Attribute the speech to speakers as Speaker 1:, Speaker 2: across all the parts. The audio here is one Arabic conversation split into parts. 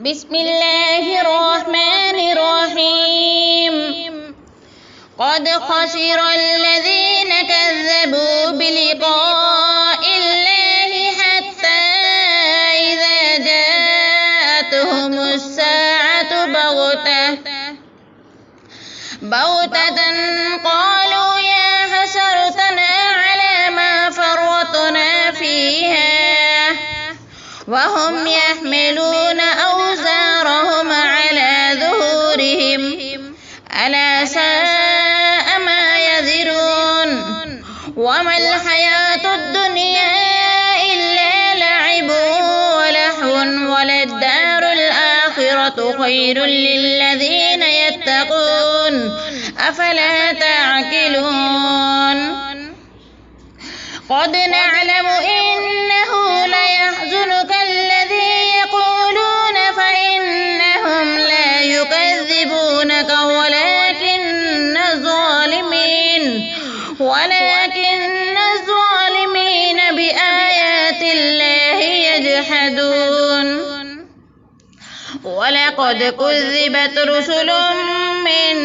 Speaker 1: بسم الله الرحمن الرحيم. قد خسر الذين كذبوا بلقاء الله حتى إذا جاءتهم الساعة بغتة قالوا يا حسرتنا على ما فرطنا فيها وهم يحملون أوزارهم على ظهورهم ألا ساء ما يزرون. وما الحياة الدنيا إلا لعب ولهو وللدار الآخرة خير للذين يتقون أفلا تعقلون. قد نعلم إنه ليحزنك الذي يقولون فإنهم لا يكذبونك ولكن الظالمين بآيات الله يجحدون. ولقد كذبت رسل من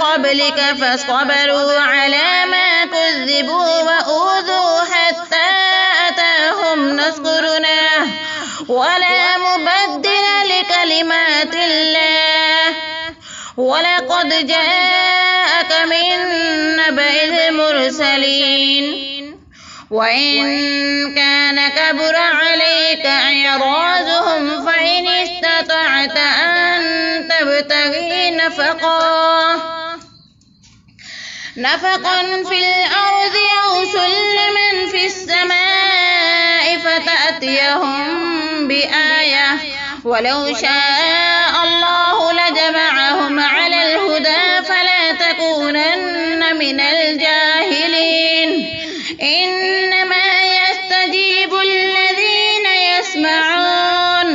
Speaker 1: قبلك فصبروا على ما كذبوا وأوذوا حتى أتاهم نصرنا ولا مبدل لكلمات الله. ولقد جاءك من نبأ المرسلين. وإن كان كبر عليك إعراضهم فإن استطعت أن تبتغي نفقا في الأرض أو سلما في السماء فتأتيهم بآية ولو شاء الله لجمعهم على الهدى فلا تكونن من الجاهلين. إنما يستجيب الذين يسمعون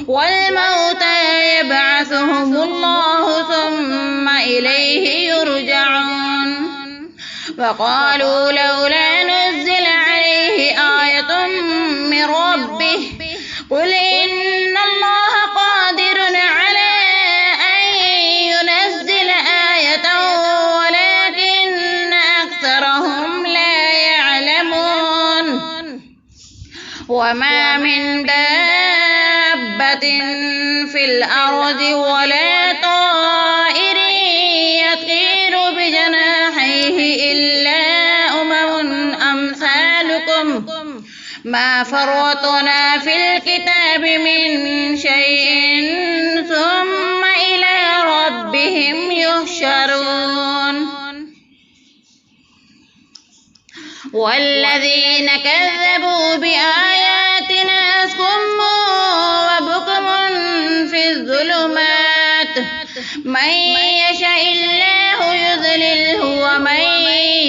Speaker 1: والموتى يبعثهم الله ثم إليه يرجعون. وقالوا لولا نزل عليه آية من ربه قل إن الله قادر على أن ينزل آية ولكن أكثرهم لا يعلمون. وما من دابة في الأرض ولا طائر يطير بجناحيه إلا أمثالكم ما فرطنا في الكتاب من شيء ثم إلى ربهم يحشرون. والذين كذبوا بآياتنا صم وبكم في الظلمات من يشاء الله يضلله ومن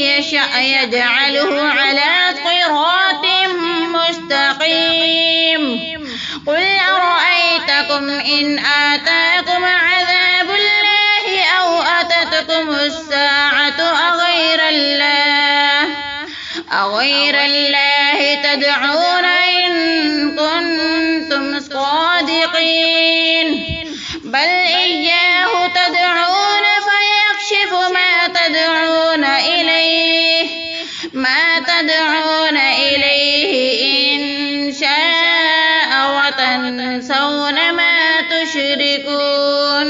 Speaker 1: يشاء يجعله على صراط مستقيم. قل أرأيتكم إن آتاكم عذاب الله أو أتتكم الساعة أغير الله تدعون إن كنتم صادقين بل إياه تدعون فيكشف ما تدعون إليه إن شاء وتنسون ما تشركون.